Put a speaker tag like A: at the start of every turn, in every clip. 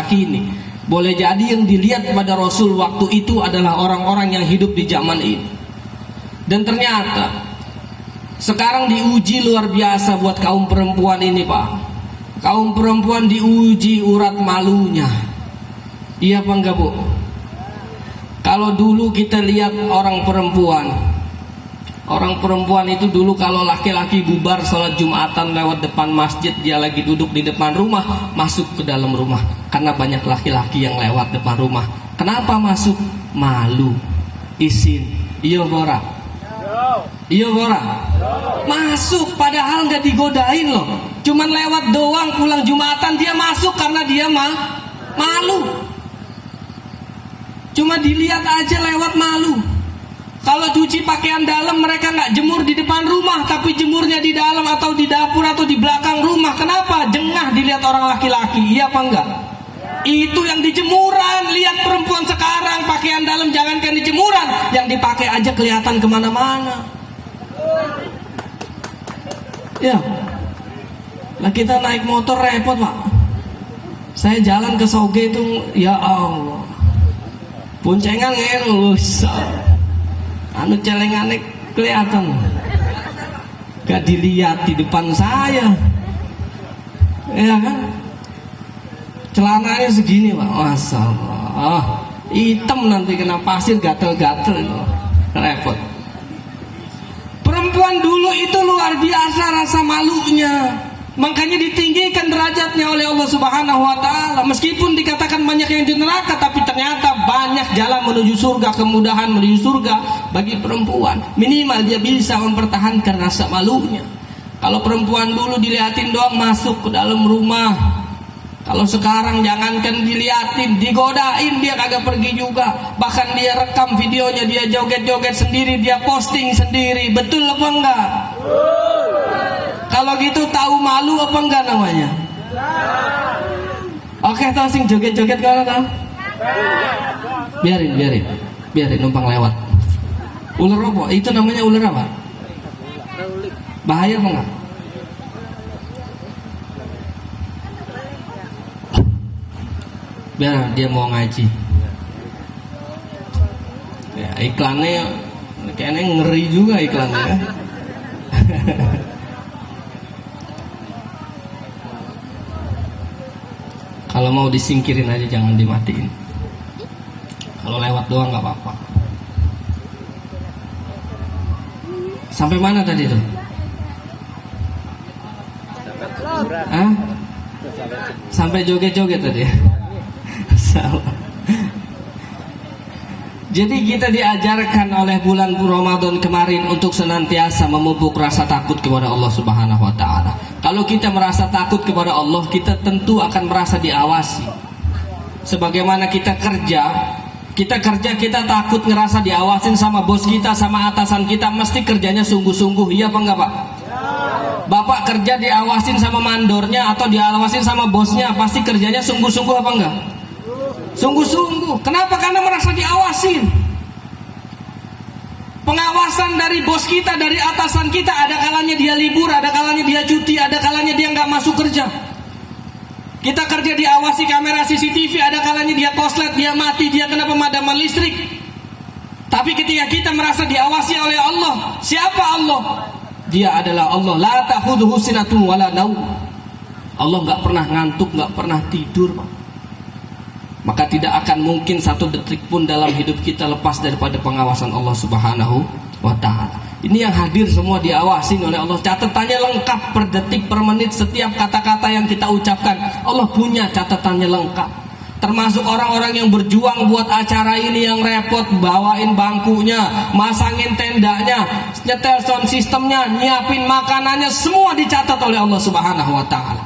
A: laki-laki ini, boleh jadi yang dilihat pada Rasul waktu itu adalah orang-orang yang hidup di zaman ini. Dan ternyata sekarang diuji luar biasa buat kaum perempuan ini, Pak. Kaum perempuan diuji urat malunya. Iya apa enggak, Bu? Kalau dulu kita lihat orang perempuan itu dulu kalau laki-laki bubar sholat Jumatan lewat depan masjid, dia lagi duduk di depan rumah, masuk ke dalam rumah. Karena banyak laki-laki yang lewat depan rumah. Kenapa masuk? Malu, izin. Iya Bora? Iya Bora? Masuk padahal nggak digodain loh. Cuman lewat doang pulang Jumatan dia masuk karena dia malu. Cuma dilihat aja lewat malu. Kalau cuci pakaian dalam mereka nggak jemur di depan rumah, tapi jemurnya di dalam atau di dapur atau di belakang rumah. Kenapa? Jengah dilihat orang laki-laki. Iya apa enggak? Itu yang di jemuran. Lihat perempuan sekarang pakaian dalam, jangankan di jemuran, yang dipakai aja kelihatan kemana-mana. Ya, lah kita naik motor repot, Pak. Saya jalan ke Soge itu, ya Allah, boncengan ngelus, anu celengannya kelihatan, gak dilihat di depan saya, ya kan? Celananya segini, Pak, Masya Allah, hitam nanti kena pasir gatel-gatel, repot. Perempuan dulu itu luar biasa rasa malunya. Makanya ditinggikan derajatnya oleh Allah Subhanahu wa taala. Meskipun dikatakan banyak yang di neraka, tapi ternyata banyak jalan menuju surga, kemudahan menuju surga bagi perempuan. Minimal dia bisa mempertahankan rasa malunya. Kalau perempuan dulu dilihatin doang masuk ke dalam rumah. Kalau sekarang jangankan dilihatin, digodain dia kagak pergi juga. Bahkan dia rekam videonya, dia joget-joget sendiri, dia posting sendiri. Betul apa enggak? Kalau gitu tahu malu apa enggak namanya? Oke, tahu sing joget-joget kalau tahu? Biarin numpang lewat. Ular apa? Itu namanya ular apa? Bahaya apa enggak? Biar dia mau ngaji. Ya, iklannya kayaknya ngeri juga iklannya. Kalau mau disingkirin aja, jangan dimatiin. Kalau lewat doang nggak apa-apa. Sampai mana tadi tuh? Hah? Sampai joget-joget tadi. Salah. Jadi kita diajarkan oleh bulan Ramadan kemarin untuk senantiasa memupuk rasa takut kepada Allah Subhanahu wa taala. Kalau kita merasa takut kepada Allah, kita tentu akan merasa diawasi. Sebagaimana kita kerja kita takut ngerasa diawasin sama bos kita, sama atasan kita, mesti kerjanya sungguh-sungguh. Iya apa enggak, Pak? Bapak kerja diawasin sama mandornya atau diawasin sama bosnya, pasti kerjanya sungguh-sungguh apa enggak? Sungguh-sungguh. Kenapa? Karena merasa diawasin. Pengawasan dari bos kita, dari atasan kita, ada kalanya dia libur, ada kalanya dia cuti, ada kalanya dia nggak masuk kerja. Kita kerja diawasi kamera CCTV, ada kalanya dia koslet, dia mati, dia kena pemadaman listrik. Tapi ketika kita merasa diawasi oleh Allah, siapa Allah? Dia adalah Allah. La ta'khudhuhu sinatun wala naum. Allah nggak pernah ngantuk, nggak pernah tidur, Pak. Maka tidak akan mungkin satu detik pun dalam hidup kita lepas daripada pengawasan Allah Subhanahu wa ta'ala. Ini yang hadir semua diawasin oleh Allah. Catatannya lengkap per detik, per menit, setiap kata-kata yang kita ucapkan. Allah punya catatannya lengkap. Termasuk orang-orang yang berjuang buat acara ini, yang repot bawain bangkunya, masangin tendanya, nyetel sound sistemnya, nyiapin makanannya, semua dicatat oleh Allah Subhanahu wa ta'ala.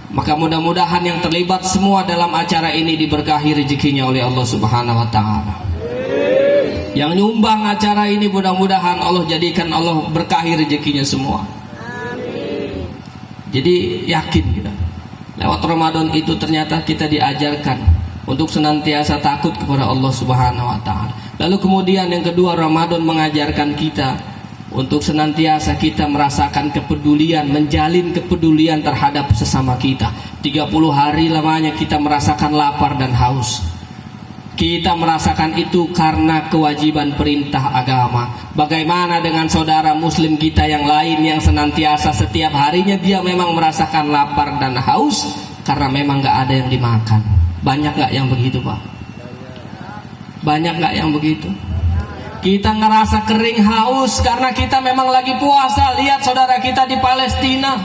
A: Maka mudah-mudahan yang terlibat semua dalam acara ini diberkahi rezekinya oleh Allah Subhanahu wa ta'ala. Yang nyumbang acara ini mudah-mudahan Allah jadikan, Allah berkahi rezekinya semua. Jadi yakin kita, lewat Ramadan itu ternyata kita diajarkan untuk senantiasa takut kepada Allah Subhanahu wa ta'ala. Lalu kemudian yang kedua, Ramadan mengajarkan kita untuk senantiasa kita merasakan kepedulian, menjalin kepedulian terhadap sesama kita. 30 hari lamanya kita merasakan lapar dan haus. Kita merasakan itu karena kewajiban perintah agama. Bagaimana dengan saudara muslim kita yang lain yang senantiasa setiap harinya dia memang merasakan lapar dan haus karena memang gak ada yang dimakan. Banyak gak yang begitu, Pak? Banyak gak yang begitu? Kita ngerasa kering haus karena kita memang lagi puasa. Lihat saudara kita di Palestina,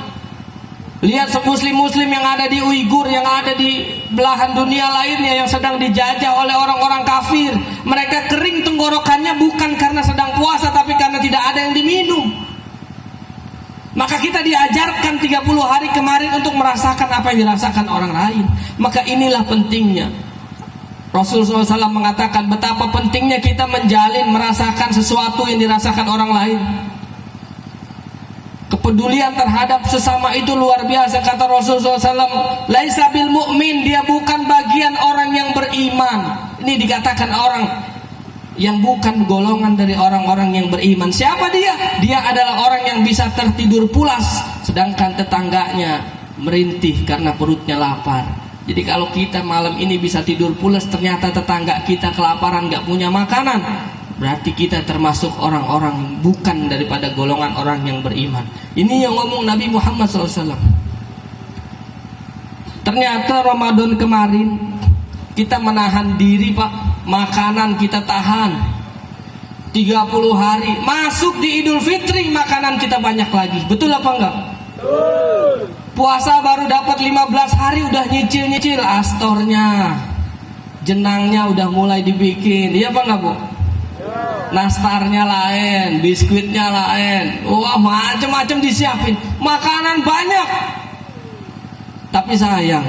A: lihat muslim-muslim yang ada di Uighur, yang ada di belahan dunia lainnya yang sedang dijajah oleh orang-orang kafir. Mereka kering tenggorokannya bukan karena sedang puasa, tapi karena tidak ada yang diminum. Maka kita diajarkan 30 hari kemarin untuk merasakan apa yang dirasakan orang lain. Maka inilah pentingnya. Rasulullah SAW mengatakan betapa pentingnya kita menjalin, merasakan sesuatu yang dirasakan orang lain. Kepedulian terhadap sesama itu luar biasa. Kata Rasulullah SAW, laisa bil mu'min, dia bukan bagian orang yang beriman. Ini dikatakan orang yang bukan golongan dari orang-orang yang beriman. Siapa dia? Dia adalah orang yang bisa tertidur pulas, sedangkan tetangganya merintih karena perutnya lapar. Jadi kalau kita malam ini bisa tidur pulas, ternyata tetangga kita kelaparan, gak punya makanan, berarti kita termasuk orang-orang bukan daripada golongan orang yang beriman. Ini yang ngomong Nabi Muhammad SAW. Ternyata Ramadan kemarin kita menahan diri, Pak. Makanan kita tahan 30 hari. Masuk di Idul Fitri makanan kita banyak lagi. Betul apa enggak? Puasa baru dapat 15 hari udah nyicil-nyicil astornya, jenangnya udah mulai dibikin. Iya apa enggak, Bu? Nastarnya lain, biskuitnya lain, wah macam-macam disiapin, makanan banyak. Tapi sayang,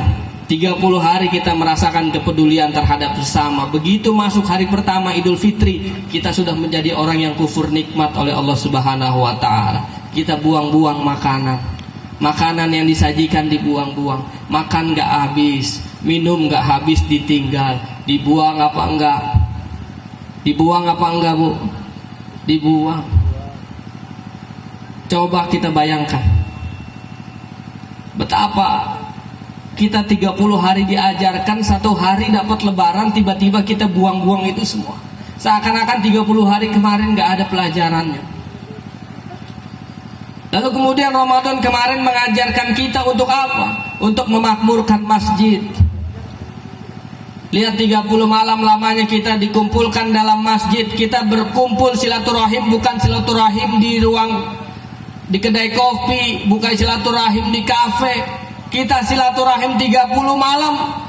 A: 30 hari kita merasakan kepedulian terhadap sesama. Begitu masuk hari pertama Idul Fitri, kita sudah menjadi orang yang kufur nikmat oleh Allah Subhanahu wa Ta'ala. Kita buang-buang makanan yang disajikan dibuang-buang. Makan gak habis, minum gak habis ditinggal. Dibuang apa enggak? Dibuang apa enggak, Bu? Dibuang. Coba kita bayangkan betapa kita 30 hari diajarkan, 1 hari dapat lebaran, tiba-tiba kita buang-buang itu semua. Seakan-akan 30 hari kemarin gak ada pelajarannya. Lalu kemudian Ramadan kemarin mengajarkan kita untuk apa? Untuk memakmurkan masjid. Lihat 30 malam lamanya kita dikumpulkan dalam masjid. Kita berkumpul silaturahim, bukan silaturahim di kedai kopi, bukan silaturahim di kafe. Kita silaturahim 30 malam